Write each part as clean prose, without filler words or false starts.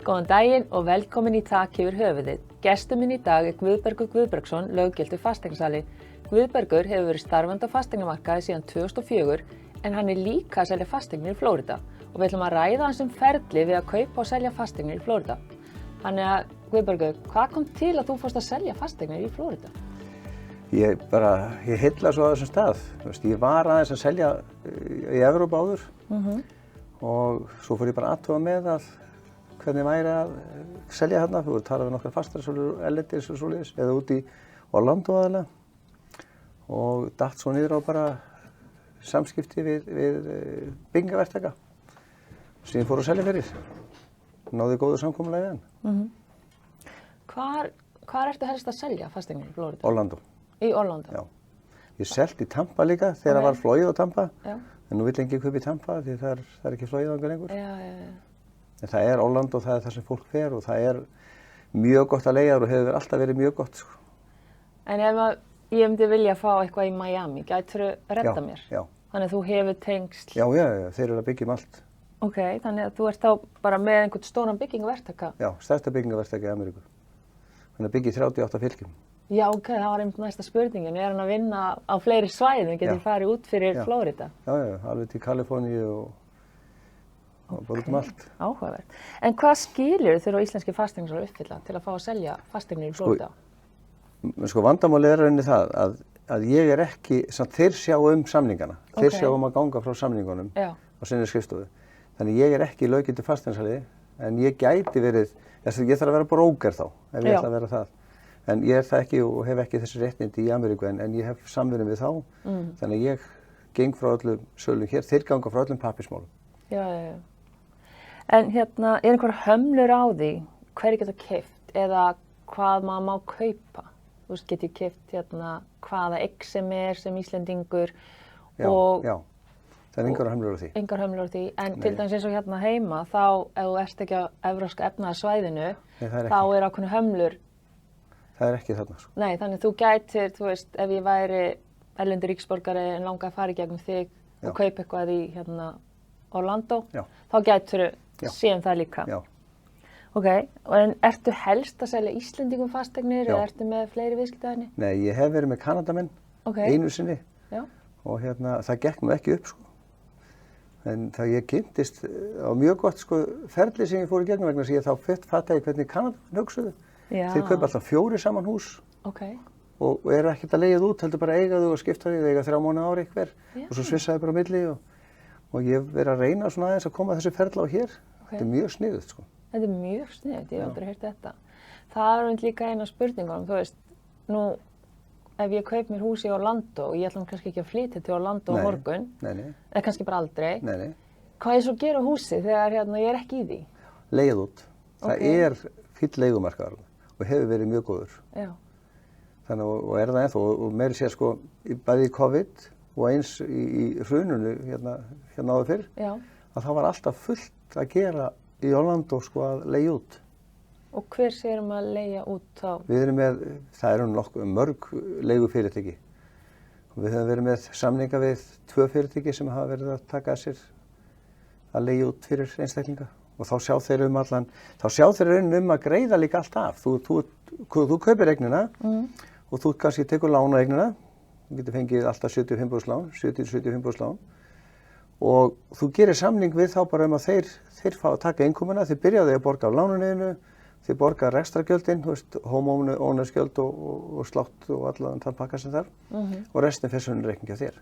Góðan daginn og velkomin í Þak yfir höfuðið. Gestur minn í dag Guðbergur Guðbergsson, löggiltur fasteignasali. Guðbergur hefur verið starfandi á fasteignamarkaði síðan 2004 en hann líka að selja fasteignir í Flórída. Og við ætlum að ræða hans ferli við að kaupa og selja fasteignir í Flórída. Þannig að Guðbergur, hvað kom til að þú fórst að selja fasteignir í Flórída? Ég heilla svo á þessum stað. Ég var aðeins að selja í Evrópu áður og svo fór ég bara að athuga með að hvernig væri að selja hérna. Við vorum að tala við nokkrar fasteignasalur erlendis og svoleiðis, eða út í Orlando aðalega og datt svo niður á bara samskipti við byggingaverktaka sem ég fór að selja fyrir. Náði góðu samkomulagi við hann. Hvar ertu helst að selja fasteignir í Flórída? Orlando. Í Orlando? Já. Ég seldi í Tampa líka þegar það var flogið á Tampa. Já. En nú vill enginn kaupa í Tampa því það er ekki flogið þangað lengur. Já. En það er Orlando og það er það sem fólk fer og það er mjög gott að leigja og hefur alltaf verið mjög gott. Sko. En ef ég myndi vilja fá eitthvað í Miami, gætirðu redda mér? Já. Þannig að þú hefur tengsl? Já, þeir eru að byggja allt. Ok, þannig að þú ert þá bara með einhvern stóran byggingaverktaka? Já, stærsta byggingaverktaka í Ameríku. Hann er byggið 38 fylkjum. Já, ok, það var einmitt næsta spurningin. Er hann að vinna á fleiri svæðum? Getur farið út fyrir Flórída? Já, alveg til Kaliforníu og bara út allt. Áhugavert. En hvað skilur þurfa íslenski fasteignasalar uppfylla til að fá að selja fasteignir í Flórída? Sko vandamálið er rauninni það að ég er ekki, þeir sjá samningana. Þeir sjá að ganga frá samningunum á sinni skrifstofu. Þannig ég er ekki löggiltur fasteignasali en ég gæti verið, ég þarf að vera bróker þá ef ég ætla að vera það. En ég er það ekki og hef ekki þessi réttindi í Ameríku en ég hef samvinnu við þá. Þannig ég geng frá öllum sölum hér, þeir ganga frá öllum pappismálum. Já. En er einhver hömlur á því hverju geta keypt eða hvað maður má kaupa? Þú veist, get ég keypt hvaða eign sem er sem Íslendingur Já. Það er engar hömlur á því. Engar hömlur á því, en til dæmis eins og hérna heima, þá ef þú ert ekki á evrópska efnahagssvæðinu, þá er ákveðnar hömlur. Það er ekki þarna. Sko. Nei, þannig þú gætir, þú veist, ef ég væri erlendur ríkisborgari en langaði að fara í gegnum þig og kaupa eitthvað í Orlando, þá gætir þú séum það líka. Já. Ok, en ertu helst að selja Íslendingum fasteignir eða ertu með fleiri viðskiptavinni? Nei, ég hef verið með Kanadamenn einu sinni og það gekk nú ekki upp sko. En það ég kynntist á mjög gott sko ferli sem ég fór í gegnum vegna sem ég þá fattaði hvernig Kanadamenn hugsuðu. Þeir kaupa alltaf 4 saman hús og eru ekkert að leigja það út, heldur bara að eiga þau og skipta þau, eiga 3 mánuði á ári hver og svo svissaði bara á milli og ég hef verið að reyna svona aðeins að koma þessu ferli á hér. Þetta er mjög sniðugt sko. Þetta er mjög sniðugt, ég hef aldrei heyrt þetta. Það er líka eina spurningunum, þú veist, nú ef ég kaup mér hús í Orlando og ég ætla kannski ekki að flytja til Orlando á morgun, eða kannski bara aldrei, hvað ég svo gera á húsi þegar ég er ekki í því? Leigð út. Það er fínn leigumarkaður og hefur verið mjög góður. Já. Þannig og er það ennþá og meiri sér sko bæði í COVID og eins í hruninu hérna áður fyrr, að það var alltaf fullt að gera í Orlando sko að leigja út. Og hver sér að leigja út þá? Við erum með, það eru mörg leigufyrirtæki. Við höfum verið með samninga við 2 fyrirtæki sem hafa verið að taka að sér að leigja út fyrir einstaklinga. Og þá sjá þeir að greiða líka allt af. Þú kaupir eignina og þú kannski tekur lán á eignina. Þú getur fengið alltaf 75% lán, 70-75% lán. Og þú gerir samning við þá bara að þeir fá að taka innkomuna, þeir byrjaði að borga af lánunniðinu, þeir borga rekstrargjöldin, homeownersgjöld og slátt og allan þann pakka sem þarf og restin fer svo inn í reikningi á þér.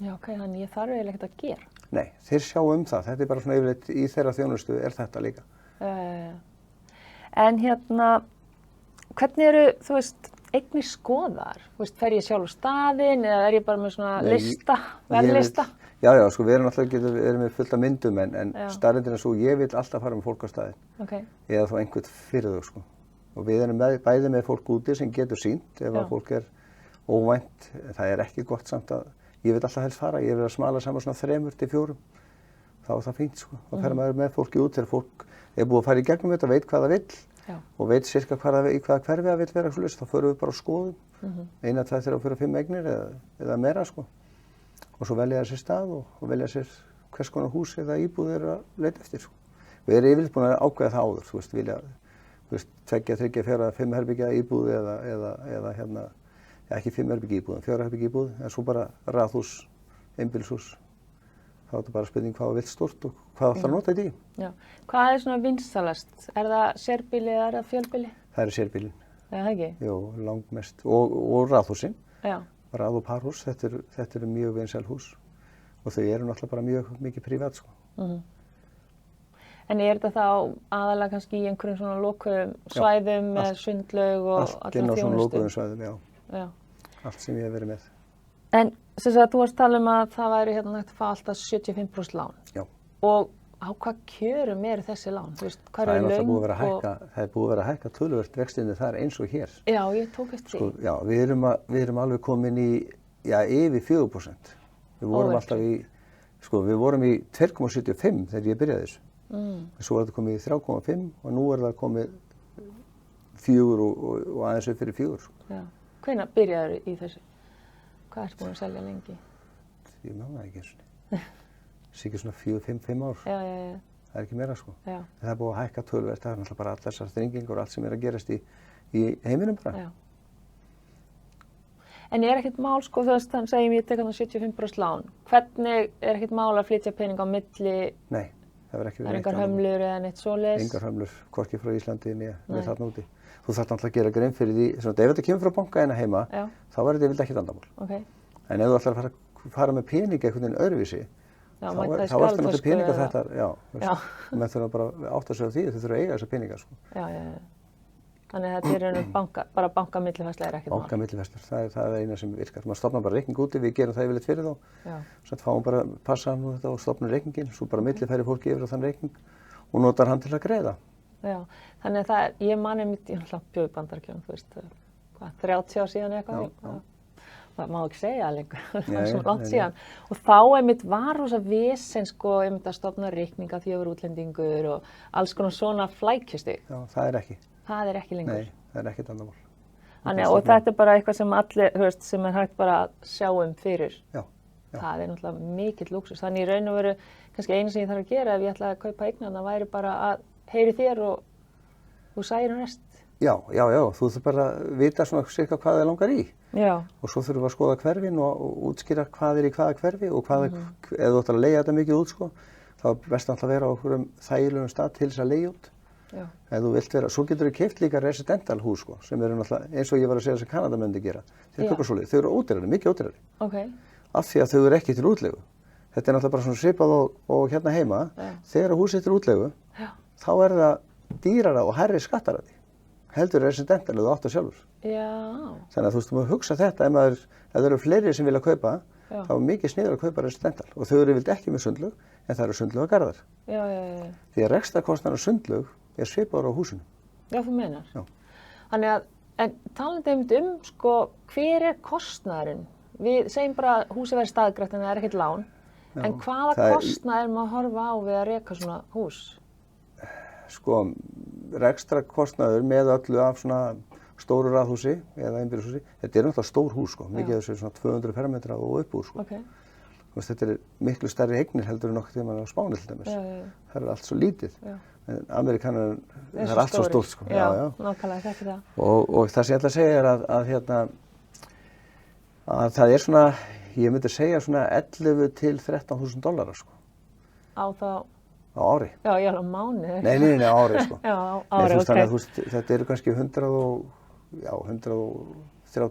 Já, ok, þannig ég þarf eiginlega ekkert að gera. Nei, þeir sjá það. Þetta er bara svona yfirleitt í þeirra þjónustu er þetta líka. En hvernig eru, þú veist, eignir skoðar? Þú veist, fer ég sjálf á staðinn eða er ég bara með svona lista, verðlista? Já, sko, við erum með fullt af myndum en staðreyndin er svo, ég vil alltaf fara með fólk á staðinn. Eða þá einhvern fyrir þau, sko. Og við erum bæði með fólk úti sem getur sýnt ef að fólk er óvænt. Það er ekki gott samt að ég vil alltaf helst fara, ég vil að smala saman svona 3-4, þá er það fínt sko. Þá fer maður með fólki út þegar fólk er búið að fara í gegnum þetta, veit hvað það vill og veit sirka í hvaða hverfi það vill vera, þá förum við bara á skoðum, 1, 2, 3, 4, 5 eignir eða meira sko. Og svo velja sér stað og velja sér hvers konar hús eða íbúð er að leita eftir sko. Við erum yfirleitt búin að ákveða það áður, þú veist, vilja, 2, 3, 4, 5 herbyggja íbúð eða hérna, ekki 5 herbyggja íbúð, 4 herbyggja íbúð, en svo bara raðhús, einbýlishús. Þá er þetta bara spurning hvað vill stórt og hvað ætlar að nota þetta í. Já. Hvað er svona vinsælast? Er það sérbýli eða er það fjölbýli? Það er sérbýlin. Það ekki? Jú, langmest. Og raðhúsin. Já. Rað- og parhús, þetta eru mjög vinsæl hús. Og þau eru náttúrulega bara mjög mikið prívat, sko. En er þetta þá aðalega kannski í einhverjum svona lokuðum svæðum með sundlaug og allt inn á svona lokuðum svæðum, já. Allt sem ég hef verið með. En sem sagt, þú varst að tala um að það væri hérna hægt að fá alltaf 75% lán. Já. Og á hvað kjörum eru þessi lán? Þú veist, hvað Það er eru náttúrulega löng búið að vera að hækka, það er búið að vera að hækka töluvert vextinni þar eins og hér. Já, ég tók eftir því. Já, við erum alveg komin í, yfir 4%. Við vorum alltaf í, við vorum í 2,75 þegar ég byrjaði þessu. Svo er þetta komið í 3,5 og nú er það komið 4 og aðeins upp fyrir 4. Já. Hvenær byrjaður í þessu? Hvað ertu búin að selja lengi? Ég man það ekki eins og Sikið svona 4-5 ár. Já. Það er ekki meira, sko. Já. Það er búið að hækka töluvert, það er náttúrulega bara allar þessar þrengingar og allt sem er að gerast í heiminum bara. Já. En er ekkert mál, sko, þú veist, þannig segjum ég tek hann 75% lán. Hvernig er ekkert mál að flytja pening á milli? Nei, það verður ekki Það er engar hömlur eða neitt svoleiðis? Engar hömlur, hvorki frá Íslandi né þarna úti. Þú þarft náttúrulega að gera grein fyrir því, svona ef þetta kemur frá banka hérna heima, þá er þetta ekkert vandamál. Okay. En ef þú ætlar að fara með peninga einhvern veginn öðruvísi, þá ertu náttúrulega peninga þetta, menn þurfa bara að átta sig á því að þau þurfa að eiga þessa peninga, sko. Já. Þannig að þetta er bara bankamillifærsla er ekkert mál? Bankamillifærslur, það er eina sem virkar. Maður stofnar bara reikning úti, við gerum það yfirleitt fyrir þá. Svo fáum bara passaðan og þetta og stofnum reikninginn, svo bara millifæri fólki yfir á þann reikning og notar hann til að greiða. Já, þannig að það er, ég man einmitt, ég bjó í Bandaríkjunum, þú veist, 30 ár síðan eitthvað. Það má ekki segja lengur, það er svo langt síðan. Og þá einmitt var rosa vesen, sko, einmitt að stofna reikninga því að vera útlendingur og alls konar svona flækjustu. Já, það er ekki. Það er ekki lengur. Nei, það er ekkert vandamál. Þannig, og þetta er bara eitthvað sem allir, þú veist, sem er hægt bara að sjá fyrir. Já. Það er náttúrulega mikill lúxus. Þannig í raun og veru, kannski einu sem ég þarf að gera ef ég ætla að kaupa eignarna væri bara að heyri þér og þú sæir rest. Já. Þú þurf bara að vita svona cirka hvað þið langar í. Já. Og svo þurfum við að skoða hverfin og útskýra hvað er í hvaða hverfi og hvað ef þú ætlar að leigja þetta mikið út, sko, þá er best að vera á okkur þægilegum stað til þess að leigja út. Já. Ef þú vilt vera, svo getur þú keypt líka residential hús, sko, sem eru náttúrulega, eins og ég var að segja sem Kanadamenn gera. Þeir kaupa svoleiðis, þau eru ódýrari, mikið ódýrari. Okay. Af því að þau eru ekki til útleigu. Þetta er náttúrulega bara svona svipað og hérna heima. Þegar húsið er til útleigu, þá er það dýrara og hærri skattar að því. Heldur residential eða átt að sjálfur. Já. Þannig að þú veist, þú má hugsa þetta ef það eru fleiri sem vilja kaupa, þá er mikið sniður að kaupa residential og þau eru yfirleitt ekki með sundlaug, en það eru sundlaugargarðar. Já. Því að rekstrarkostnaður sundlaug er svipaður á húsinu. Já, þú meinar. Já. Þannig að, en talandi einmitt sko, hver er kostnaðurinn? Við segjum bara að húsið verði staðgrætt en það er ekkert lán. Já, en hvaða kostnað er maður að horfa á við að reka svona hús? Sko, rekstrarkostnaður með öllu af svona stóru raðhúsi eða einbýlishúsi, þetta er náttúrulega stór hús, sko, mikið af þessu svona 200 fermetra og upp úr, sko. Okay. Þetta er miklu stærri eignir heldur en nokkuð þegar maður er á Spáni til dæmis. Það er allt svo lítið. En Amerikanar, það er allt svo stórt, sko. Já, nákvæmlega, þetta er það. Og það sem ég ætla að segja er að það er svona, ég myndi segja svona 11 til 13.000 $, sko. Á ári. Já, ég er á mánuði. Nei, á ári, sko. Já, á ári, ok. Þannig að þetta eru kannski 130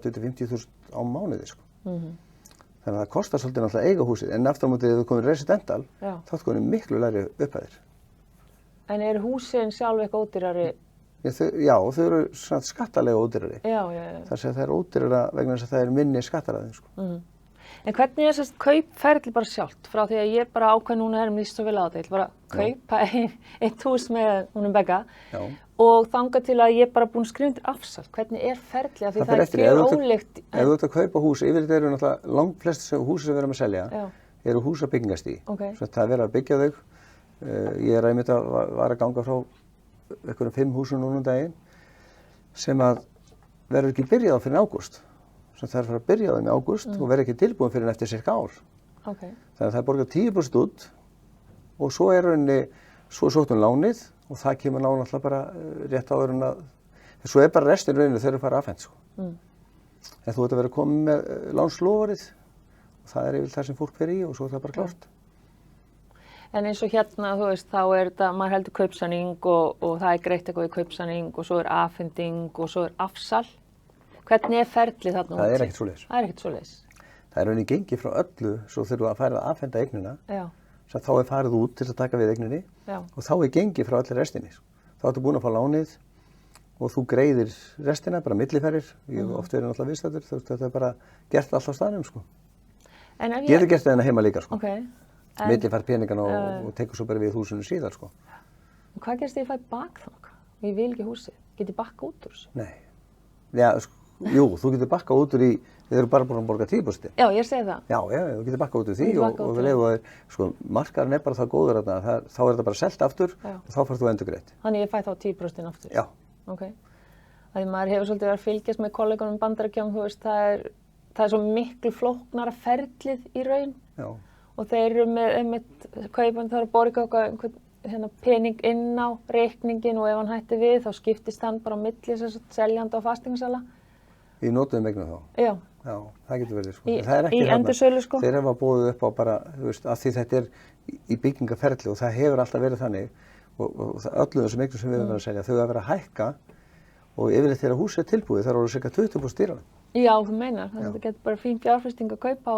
til 50.000 á mánuði, sko. Þannig að það kostar svolítið náttúrulega að eiga húsið, en aftur á móti ef þú komir residential, þá er það miklu lægri upphæðir. En eru húsin sjálf eitthvað ódýrari? Já, þau eru skattalega ódýrari. Það sé að það er ódýrara vegna þess að það er minni skattaraðin, sko. En hvernig er þess kaupferli bara sjálft? Frá því að ég bara ákveð núna erum líst svo vel á þetta, ég ætla bara að kaupa eitt hús með húnum Begga og þangað til að ég bara búin að skrifa undir afsal. Hvernig er ferli? Af því það er mjög ólíkt. Ef þú ert að kaupa hús, yfirleitt eru náttúrulega langflest hús sem við erum að selja, eru hús á byggingastígi. Svo það er verið að byggja þau. Ég er einmitt var að ganga frá einhverjum 5 húsum núna daginn sem að verður ekki byrjað á fyrir ágúst. Svo það er að fara að byrja á þeim í ágúst og verður ekki tilbúin fyrir eftir cirka ár. Þannig að það er borgað 10% út og svo er rauninni Svo sóttum lánið og það kemur lán alltaf bara rétt áður en að, svo bara restin rauninu þegar fara afhent, sko. En þú ert að vera komið með lánsloforið og það yfirleitt það sem fólk fer í og svo það bara klárt. En eins og hérna, þú veist, þá þetta, maður heldur kaupsamning og það greitt eitthvað í kaupsamning og svo afhending og svo afsal. Hvernig ferlið þarna? Það ekkert svoleiðis. Það ekkert svoleiðis. Það rauninni gengið frá öllu, svo þurfum að fara að afhenda eignina. Já. Þá farið út til að taka við eigninni. Já. Og þá gengið frá allir restinni. Þá ertu búin að fá lánið og þú greiðir restina, bara milliferðir. Ég hef oft verið náttúrulega viðstaddur, þú veist, þetta bara gert allt á staðnum, sko. Ég hef gert það heima líka, sko. Milliferð peningana og tekur svo bara við húsinu síðar, sko. Og hvað gerst ég fæ bakþang? Ég vil ekki húsið. Get ég bakka út úr þessu? Nei. Já, jú, þú getur bakka út úr í, þið eru bara búin að borga 10%. Já, ég segi það. Já, þú getur bakka út úr því og við leiðum að, sko, markaðurinn bara það góður þarna, þá þetta bara selt aftur og þá færð þú endurgreitt. Þannig ég fæ þá 10% aftur? Já. Ok. Því maður hefur svolítið verið að fylgjast með kollegunum Bandaríkjum, þú veist, það er svo miklu flóknara ferlið í raun. Já. Og þeir eru með kaupandi þarf að borga einhvern pening inn á reikningin og ef hann hætti við þá skiptist hann bara á milli seljanda og fasteignasala. Í notuðum eignum þá? Já. Já, það getur verið, sko. Í endursölu, sko. Þeir hafa boðið upp á bara, þú veist, að því þetta í byggingaferli og það hefur alltaf verið þannig og öllum þessum eignum sem við erum að selja, þau að vera að hækka og yfirleitt þegar húsið er tilbúið, það eru cirka 20% dýrara. Já, þú meinar, þannig að þetta getur bara fín fjárfesting að kaupa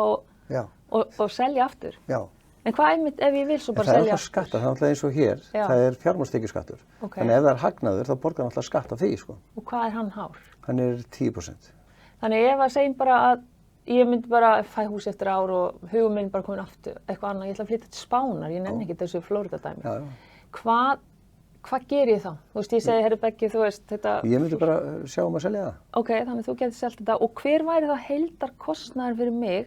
og selja aftur. Já. En hvað einmitt ef ég vil svo bara selja aftur? Það er alltaf skattar, það er alltaf eins og hér, það er fjármagnstekjuskattur. Þannig ef það er hagnaður, þá borgar hann alltaf skatt af því, sko. Og hvað er hann hár? Hann er 10%. Þannig ef að segjum bara að ég myndi bara fæ hús eftir ár og hugum minn bara komin aftur, eitthvað annað, ég ætla að flytja til Spánar, ég nenni ekki þessu Flórídadæmi. Hvað ger ég þá? Þú veist, ég segi, herri Beggi, þú veist, þetta... Ég myndi bara sjá að selja það. Ok, þannig þú getur selt þetta. Og hver væri þá heildarkostnaður fyrir mig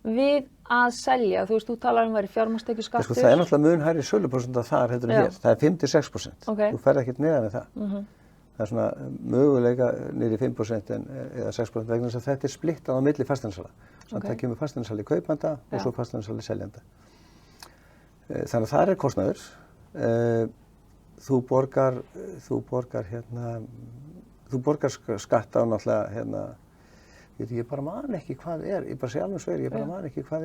við að selja? Þú veist, þú talar væri fjármagnstekjuskattur. Sko, það er náttúrulega mun hærri söluprósenta þar heldur en hér. Það er 5-6%. Okay. Þú ferð ekkert neðan við það. Það er svona möguleika niður í 5% eða 6% vegna þess að þetta er splittað á milli fasteignasala. Það kemur fasteignasali kaupanda og svo fasteignasali seljanda. Þannig að það er kostnaður. Þú borgar skatta á náttúrulega, ég bara man ekki hvað ég bara sé alveg sveir, ég bara man ekki hvað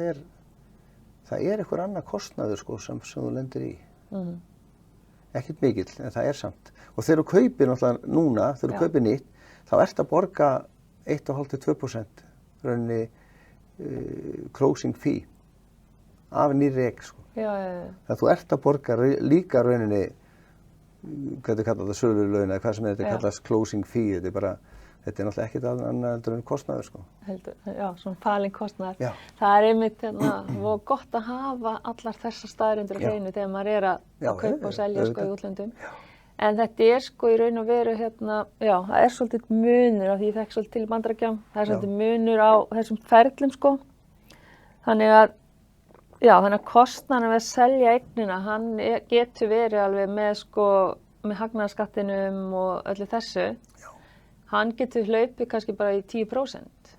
það er einhver annar kostnaður, sko, sem þú lendir í. Ekkert mikill, en það er samt. Og þegar þú kaupir náttúrulega núna, þegar þú kaupir nýtt, þá ert að borga 1,5-2% rauninni closing fee af nýrri eign, sko. Þannig að þú ert að borga líka rauninni, hvað þau kalla það, sölulauna, hvað sem þetta kallast closing fee, þetta er náttúrulega ekkert annað en kostnaður, sko. Já, svona falin kostnaður. Já. Það er einmitt og gott að hafa allar þessar staðreyndir á hreinu þegar maður er að kaupa og selja, sko, í útlöndum. En þetta er, sko, í raun og veru það er svolítið munur af því ég þekki svolítið til Bandaríkjum, það er svolítið munur á þessum ferlum, sko. Þannig að kostnaðurinn við að selja eignina, hann getur verið alveg með hagnaðarskattinum og öllu þessu. Já. Hann getur hlaupið kannski bara í 10%.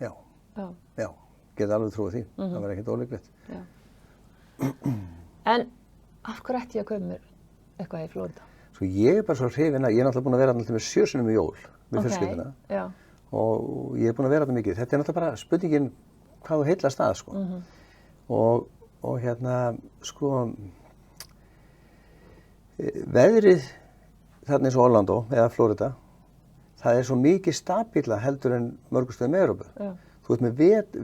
Já, geta alveg trúið því. Það var ekkert ólíklegt. En af hverju ætti ég að kaupa mér eitthvað í Flórída? Svo ég er bara svo hrifin að, ég er náttúrulega búin að vera alltaf með 7 sinnum í jól með fjölskylduna. Já. Og ég er búin að vera þetta mikið. Þetta er náttúrulega bara spurningin hvað þú heillast að, sko. Og sko, veðrið þarna eins og Orlando eða Flórída, það er svo mikið stabíla heldur en mörgum stöðum í Evrópu. Þú ert með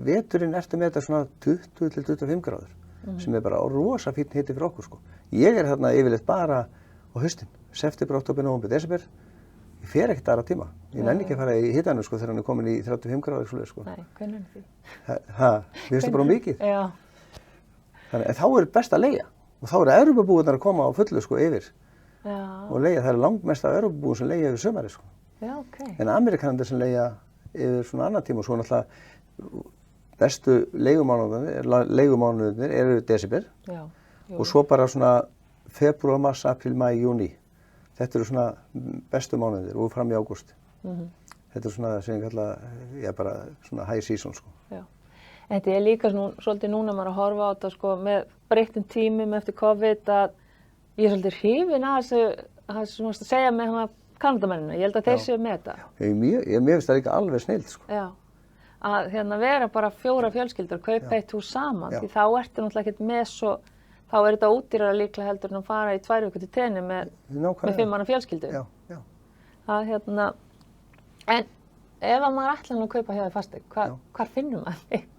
veturinn ertu með þetta svona 20-25 gráður, sem er bara rosa fínn hiti fyrir okkur, sko. Ég er þarna yfirleitt bara á haustin, september, október, nóvember, desember. Ég fer ekkert aðra tíma. Ég nenni ekki að fara í hitanum, sko, þegar hann er komin í 35 gráður, svoleið, sko. Nei, hvernig er því? Mér finnst það bara mikið. Já. Þannig að þá er best að leigja. Og þá eru Evrópubúarnir að koma á fullu, sko, yfir. Já. Og leigja, það er langmest af Evrópubúum sem leigja yfir sumarið, sko. Já, ok. En Amerikanarnir sem leigja yfir svona annan tíma og svo náttúrulega bestu leigumánuðirnir eru desember. Já. Og svo bara svona febrúar, mars, apríl, maí, júní. Þetta eru svona bestu mánuðir og fram í ágúst. Þetta er svona sem ég kalla, bara svona high season, sko. Já. Þetta er líka svolítið núna maður að horfa á þetta, sko, með breyttum tímum eftir COVID að Ég er svolítið hrifin að þessu sem þú varst að segja með hana Kanadamennina. Ég held að þeir séu með þetta. Mér finnst það líka alveg snillt, sko. Já. Að vera bara 4 fjölskyldur, kaupa eitt hús saman. Því þá ertu náttúrulega ekkert með svo, þá er þetta ódýrara líklega heldur en að fara í 2 vikur til tenni með 5 manna fjölskyldu. Já. Að en ef að maður ætlar nú að kaupa hjá þér fasteign, hvar finnum maður þig?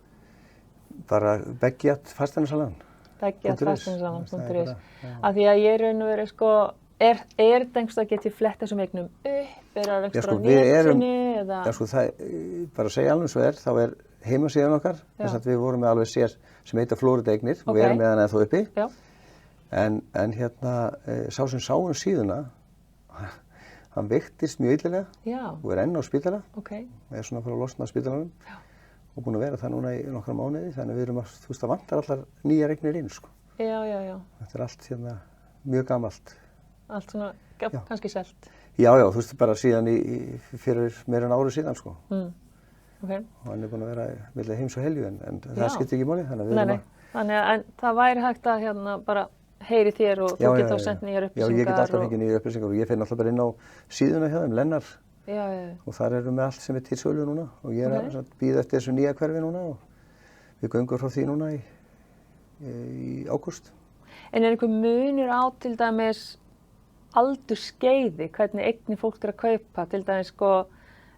Bara Beggiat fasteignasalan. Beggiatfasteignasalan.is. Af því að ég raun og veru sko, er þetta einhvers að geta flett þessum eignum upp? Er það einhvers á netinu? Já sko, bara að segja alveg svo þá er heimasíðan okkar. Þess að við vorum með alveg sér sem heita Florida eignir og við erum með hana ennþá uppi. Já. En sá sem sá síðuna, hann veiktist mjög illilega og er enn á spítala. Er svona að fara að losna á spítalanum. Og búin að vera það núna í nokkra mánuði, þannig við erum að, þú veist, það vantar allar nýjar eignir inn, sko. Já. Þetta er allt mjög gamalt. Allt svona, kannski selt. Já, þú veist, bara síðan fyrir meira en ári síðan, sko. Og hann er búin að vera milli heims og helju, en það skiptir ekki máli, þannig að við erum að... Þannig að það væri hægt að bara heyri þér og þú getur þá sendt nýjar upplýsingar. Já, ég get alltaf fengið nýjar upplýsingar og ég fer náttúrulega bara inn á síðuna hjá þeim, Lennar. Og þar erum við allt sem er til sölu núna og ég er að bíða eftir þessu nýja hverfi núna og við göngum frá því núna í ágúst. En er einhver munur á til dæmis aldurskeiði, hvernig eignir fólk er að kaupa, til dæmis sko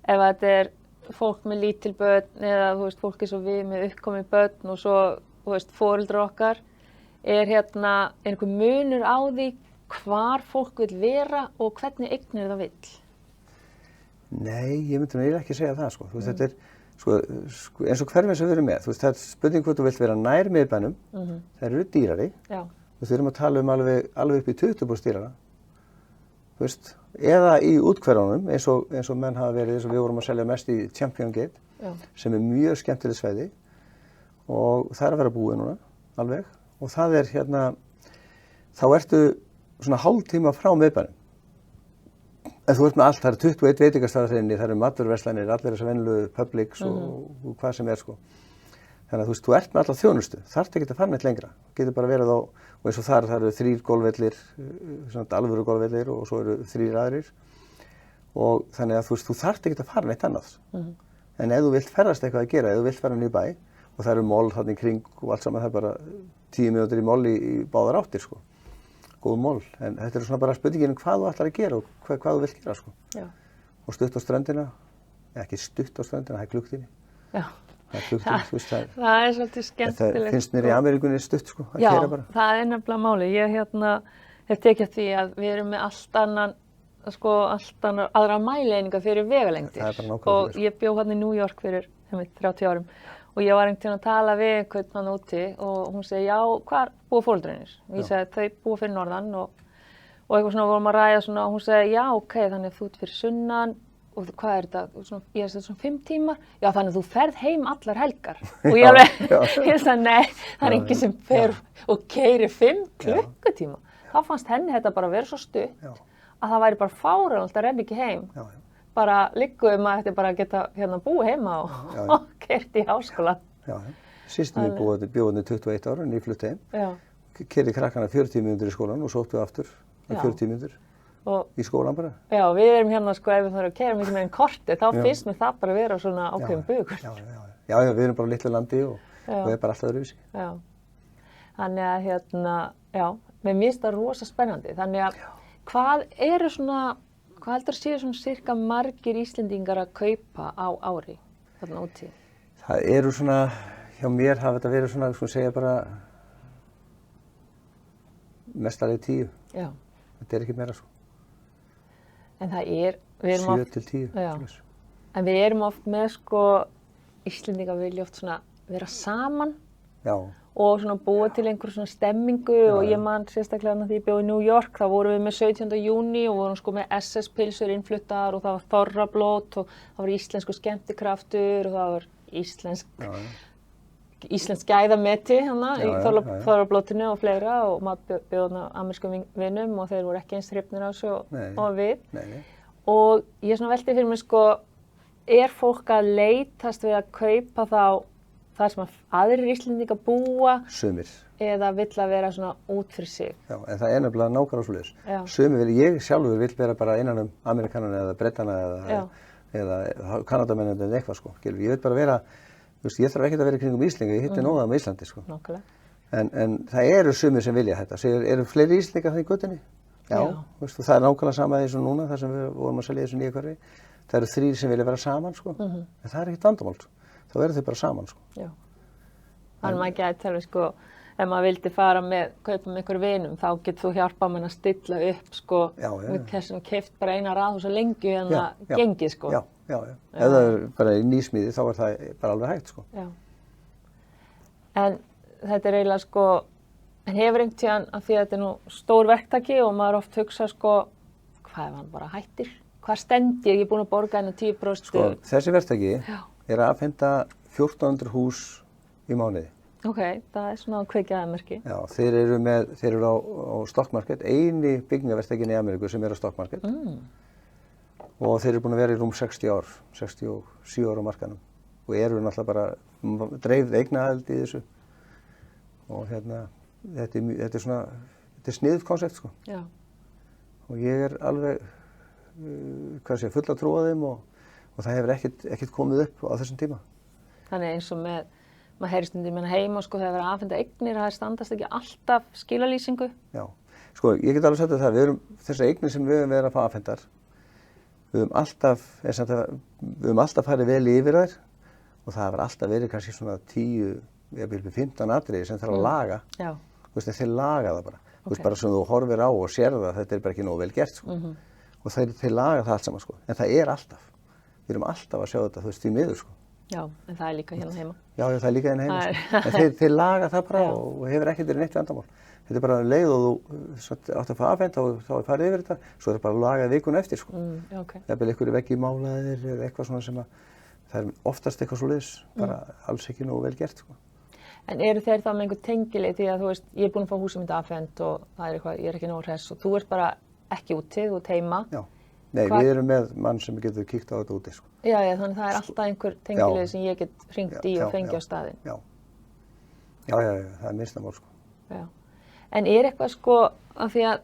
ef þetta er fólk með lítil börn eða þú veist fólk eins og við með uppkomin börn og svo þú veist foreldrar okkar, er einhver munur á því hvar fólk vil vera og hvernig eignir það vill? Nei, ég myndi eiginlega ekki segja það, sko. Þú veist, þetta er, sko, eins og hverfið sem við erum með, þú veist, það er spurning hvort þú vilt vera nær miðbænum, þær eru dýrari, og við erum að tala alveg upp í 20% dýrara, þú veist, eða í útkverfunum, eins og menn hafa verið, eins og við vorum að selja mest í Champion Gate, sem er mjög skemmtileg svæði, og það er að vera búið núna, alveg, og það er þá ertu svona hálftíma frá miðbænum. En þú ert með allt, það eru 21 veitingastaðar inni, það eru matvöruverslanir, allir þessar venjulegu Publix og hvað sem er, sko. Þannig að þú ert með alla þjónustu, þarft ekki að fara neitt lengra. Getur bara verið á, og eins og það eru 3 golfvellir, svona alvöru golfvellir og svo eru 3 aðrir. Og þannig að þú þarft ekki að fara neitt annað. En ef þú vilt ferðast eitthvað að gera, ef þú vilt fara inn í bæ, og það eru moll þarna í kring og allt saman, það er bara 10 mínútur í moll í báðar áttir, sko. Góð mól, en þetta er svona bara spurningin hvað þú ætlar að gera og hvað þú vilt gera, sko. Og stutt á ströndina, ekki stutt á ströndina, það er klukktími. Það er klukktími, þú veist það. Það er svolítið skemmtilegt. Það finnst mér í Ameríkunni stutt, sko, að keyra bara. Já, það er nefnilega máli. Ég hef tekið því að við erum með allt annan, aðra mæleiningar fyrir vegalengdir. Það er bara nákvæmlega. Og ég bjó í New York fyrir 30 árum. Og ég var einhvern tímann að tala við einhvern mann úti og hún segi, já, hvar búa foreldrarnir? Og ég segi, þau búa fyrir norðan og eitthvað svona vorum að ræða svona og hún segi, já, ok, þannig að þú ert fyrir sunnan og hvað er þetta? Ég segi, svona 5 tímar? Já, þannig að þú ferð heim allar helgar. Og ég sagði, nei, það er enginn sem fer og keyrir 5 klukkutíma. Þá fannst henni þetta bara vera svo stutt að það væri bara fáránlegt að renna ekki heim. Bara ligguðum að þetta bara geta búið heima og keyrt í háskóla. Já, systir mín bjóði 21 ára, nýflutt heim. Keyrði krakkana 40 mínútur í skólan og sóttu aftur 40 mínútur í skólan bara. Já, við erum sko, ef við þarfum að keyra mikið með korti, þá finnst mér það bara að vera svona ákveðin bugur. Já, við erum bara litlu landi og það er bara alltaf öðruvísi. Já, þannig að já, mér finnst það rosa spennandi. Þannig að hvað heldur að séu svona cirka margir Íslendingar að kaupa á ári þarna úti? Það eru svona, hjá mér hafa þetta verið svona, sko segja bara mestalegi 10. Já. Þetta er ekki meira svo. En það er, við erum 7 til 10. Já. En við erum oft með sko, Íslendingar vilja oft svona vera saman. Já. Og svona búa til einhver svona stemmingu og ég man sérstaklega því ég bjó í New York, þá vorum við með 17. júní og vorum sko með SS-pilsur innfluttar og það var þorrablót og það var íslensku skemmtikraftur og það var íslensk gæðameti í þorrablótinu og fleira og maður bjóð amerískum vinum og þeir voru ekki eins hrifnir á þessu og við. Og ég svona velti fyrir mig sko, er fólk að leitast við að kaupa þá þar sem að aðrir Íslendingar búa Sumir. eða vill að vera svona út fyrir sig? Já, en það nefnilega nákvæmlega svoleiðis. Já. Sumir ég sjálfur vill vera bara innan Amerikanana eða Bretana eða Kanadamennina eða eitthvað sko. Ég vil bara vera, ég þarf ekkert að vera í kringum Íslinga, ég hitti nóða með Íslandi sko. Nákvæmlega. En það eru sumir sem vilja þetta. Eru fleiri Íslingar það í götunni? Já. Það er nákvæmlega sama eins og núna, þar sem við vorum að selja þessu nýja hverfi. Það eru 3 sem vilja vera saman sko. En það er ekkert vandamál. Þá verður þau bara saman sko. Já. Þannig maður gæti alveg sko, ef maður vildi fara kaupa með einhver vinum, þá getur þú hjálpað mann að stilla upp sko, með þessum keypt bara eina raðhús og lengi en það gengið sko. Já. Ef það er bara í nýsmíði þá er það bara alveg hægt sko. Já. En þetta er eiginlega sko, en hefur einhvern tíðan að því að þetta er nú stór verktaki og maður oft hugsa sko, hvað ef hann bara hættir? Hvað stendur? Ég er búin að borga henni 10%. Sko, þessi verktaki er að afhenda 1400 hús í mánuði. Ok, það er svona kveikjaðarmerki. Já, þeir eru á stock market, eini byggingaverktakin í Ameríku sem er á stock market. Og þeir eru búin að vera í rúm 67 ár á markanum. Og eru náttúrulega bara dreifð eignaaðild í þessu. Og þetta er sniðugt konsept sko. Já. Og ég er alveg, full að trúa þeim og það hefur ekkert komið upp á þessum tíma. Þannig eins og maður heyrir stundum heima sko þegar verið að afhenda eignir, það standast ekki alltaf skilalýsingu. Já, sko ég get alveg sagt það, þessar eignir sem við höfum verið að fá afhendar, við höfum alltaf farið vel yfir þær og það hefur alltaf verið kannski svona 10-15 atriði sem þarf að laga. Já. Þeir laga það bara. Bara sem þú horfir á og sér það, þetta er bara ekki nógu vel gert sko. Og þeir laga það allt saman sko. En það er alltaf. Við erum alltaf að sjá þetta, því miður sko. Já, en það er líka hérna heima. Já, það er líka hérna heima sko. En þeir laga það bara og hefur ekkert verið neitt vandamál. Þetta er bara leið og þú átt að fá afhent og þá er farið yfir þetta, svo er það bara að laga vikuna eftir sko. Það er bara einhverju veggi málaðir eða eitthvað svona sem það er oftast eitthvað svoleiðis, bara alls ekki nógu vel gert sko. En eru þeir þá með einhver tengili því að þú veist, ég er búin að fá húsið mitt afhent og það er eitthvað, ég er ekki nógu hress og þú ert bara ekki úti, þú ert heima. Já, nei, við erum með mann sem getur kíkt á þetta úti sko. Já, þannig það er alltaf einhver tengili sem ég get hringt í og fengi á staðinn. Já, það er minnsta mál sko. Já, en er eitthvað sko, af því að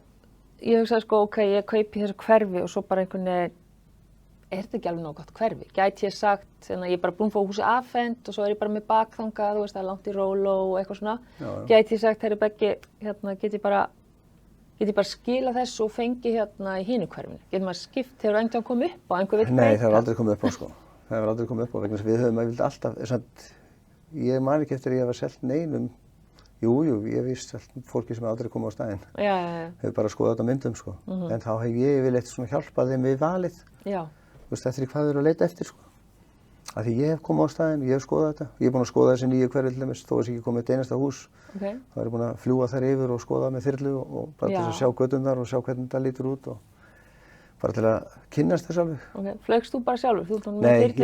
ég hugsaði sko, ok, ég kaupi þessu hverfi og svo bara einhvern veginn, er þetta ekki alveg nóg gott hverfi? Gæti ég sagt, ég er bara búin að fá húsið afhent og svo er ég bara með bakþanga, þú veist, það er langt í róló og eitthvað svona. Gæti ég sagt, herri Beggi, get ég bara skila þessu og fengi hérna í hinu hverfinu? Getur maður skipt, hefur það einhvern komið upp á einhver vill breyta? Nei, það hefur aldrei komið upp á sko. Það hefur aldrei komið upp á vegna þess að við höfum alltaf, ég man ekki eftir að ég hafa selt neinum. Jú, ég hef víst selt fólki sem aldrei komið á staðinn. Hefur bara skoðað þetta á myndum sko. En þá hef ég yfirleitt svona hjálpað þeim við valið. Þú veist, eftir hvað þeir eru að leita eftir sko. Af því ég hef komið á staðinn, ég hef skoðað þetta. Ég hef búin að skoða þessi nýju hverfi til dæmis, þó þess ekki komið eitt einasta hús. Þá er ég búin að fljúga þær yfir og skoða með þyrlu og bara til að sjá göturnar og sjá hvernig þetta lítur út og bara til að kynnast þess alveg. Flaugst þú bara sjálfur? Ertu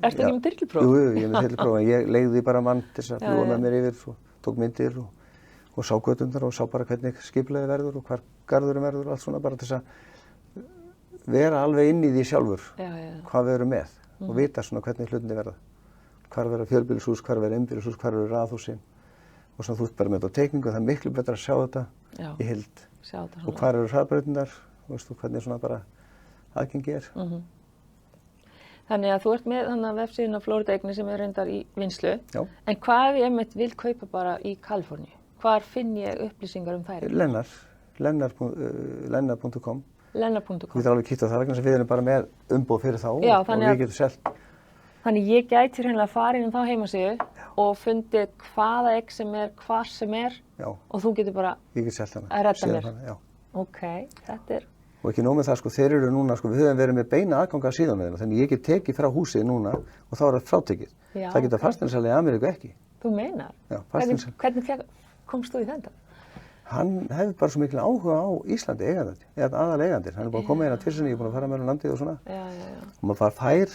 ekki með þyrlupróf? Jú, ég er með þyrlupróf, en ég leigði bara mann til að fljúga með mér yfir og tók myndir og sá göturnar og sá bara hvernig skipulagið verður og hvar garðurinn verður og allt svona bara til að vera alveg inn í því sjálfur hvað við erum með og vita svona hvernig hlutinni verða. Hvar verða fjölbýlishús, hvar verða einbýlishús, hvar verða raðhúsin og svona þú ert bara með þetta á teikningu, það er miklu betra að sjá þetta í heild og hvar eru hraðbrautirnar og hvernig svona bara aðgengi er. Þannig að þú ert með þannig að vefsíðuna Florida eignir sem er reyndar í vinnslu, en hvað ef ég vil kaupa bara í Kaliforníu? Hvar finn ég upplýsingar þær? Lennar.com. Lennar.com. Við erum alveg kýtt á það vegna sem við erum bara með umboð fyrir þá og við getum selt. Þannig ég gæti hreinlega farið inn á þá heimasíðu og fundið hvaða eign sem er, hvar sem er og þú getur bara að redda mér. Ok, þetta er... Og ekki nóg með það, sko, þeir eru núna, sko, við höfum verið með beina aðganga að síðan með þeim, þannig ég get tekið frá húsið núna og þá er það frátekið. Það geta fasteignasali í Ameríku ekki. Þú meinar? Já, fasteignasali. Hvernig komst þú í þetta? Hann hefði bara svo mikil áhuga á Íslandi eigandandi, eða aðal eigendir. Hann er búin að koma hérna tvisvar, ég er búin að fara með hann landið og svona. Og maður bara fær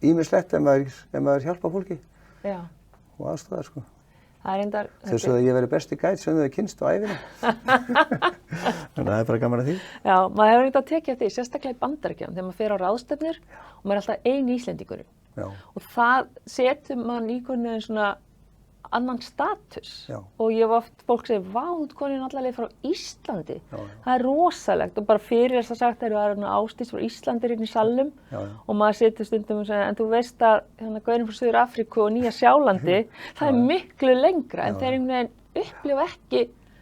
ýmislegt ef maður hjálpa fólki og aðstoðar, sko. Þau svo að ég veri besti gæt sem þau hefur kynst á ævinni. Þannig að það er bara gaman að því. Já, maður hefur ekkert að tekja því, sérstaklega í Bandaríkjunum, þegar maður fer á ráðstefnur og maður er alltaf eini Íslendingurinn. Já. Og það setur mann í konin svona annan status. Já. Og ég hef oft fólk segir, vá, þú ert konin allavega frá Íslandi. Já. Það er rosalegt og bara fyrir þess að sagt þegar það er Ásdís frá Íslandi hérna í salnum og maður setur stundum og segir, en þú veist að gaurin frá Suður Afríku og Nýja Sjálandi, það er miklu lengra en þeir einhvern veginn upplifa ekki,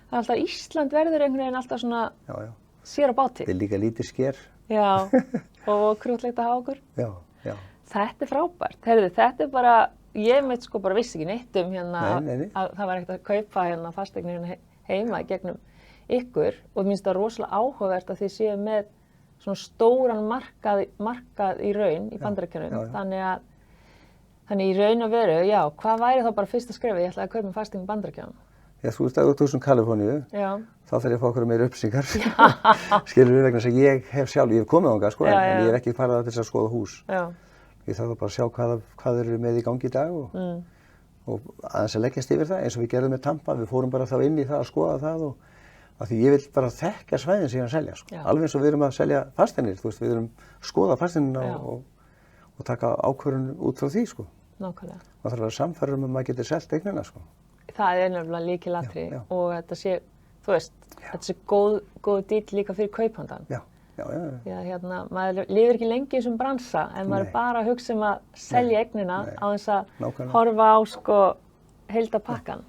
það er alltaf Ísland verður einhvern veginn alltaf svona sér á báti. Þetta er líka lítið sker. Já, og krútlegt að hafa okkur. Já, já. Þetta er frábært. Heyrðu, þetta er bara, ég veit sko bara vissi ekki neitt um hérna Nei. að það var ekkert að kaupa hérna fasteignir hérna heima í gegnum ykkur og mér finnst það rosalega áhugavert að þið séu með svona stóran markað í raun í Bandaríkjunum. Þannig í raun og veru, já, hvað væri þá bara fyrsta skrefið? Ég ætlaði að kaupa með fasteign í Bandaríkjunum. Já, þú ert út úr Kaliforníu, já. Þá þarf ég að fá okkur meira upplýsingar. Skilur við vegna þess að ég hef komið þangað sko, en ég hef ekki farið til þess að skoða hús. Já. Ég þarf bara að sjá hvað eru með í gangi í dag og aðeins að leggjast yfir það eins og við gerðum með Tampa, við fórum bara þá inn í það að skoða það og af því ég vil bara þekkja svæðin sem ég er að selja sko. Alveg eins og við erum að selja fasteignir, þú veist, við erum að skoða fasteignina og taka ákvörðun út frá því sko. Nákvæmlega. Maður þarf að vera sannfærður að maður getur selt eignina sko. Það er nefnilega lykilatriði og þetta sé, þú veist, þetta sé góð dýll líka fyrir kaupandann. Já. Hérna, maður lifir ekki lengi í þessum bransa en maður er bara að hugsa um að selja eignina á þess að horfa á sko heildarpakkann.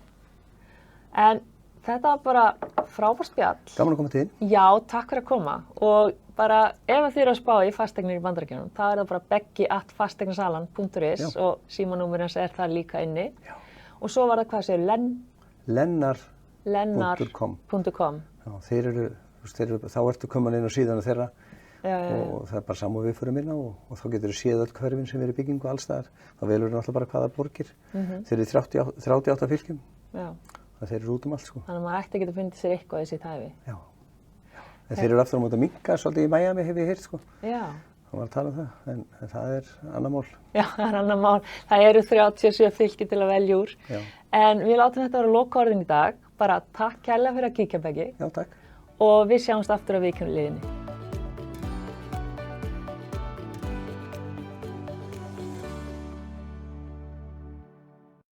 En þetta var bara frábært spjall. Gaman að koma til þín. Já, takk fyrir að koma og bara ef þið eru að spá í fasteignir í Bandaríkjunum, þá er það bara beggi@fasteignasalan.is og símanúmerins er það líka inni. Já. Og svo var það hvað segir, lennar.com. Já, þeir eru, þá ertu komin inn á síðana þeirra og það er bara samúð við fyrir minna og þá getur þú séð öll hverfin sem er í byggingu allstaðar. Þá velur þú náttúrulega bara hvaða borgir. Þeir eru í 38 fylkjum. Já. Þeir eru út allt sko. Þannig að maður ætti að geta fundið sér eitthvað í sitt hæfi. Já. En þeir eru aftur á móti að minnka svolítið í Miami hef ég heyrt sko. Já. Það var að tala um það, en það er annar mál. Já, það er annar mál. Það eru 37 fylki til að velja úr. Já. En við látum þetta vera lokaorðin í dag. Bara takk kærlega fyrir að kíkja Beggi. Já, takk. Og við sjáumst aftur á vikunni liðinni.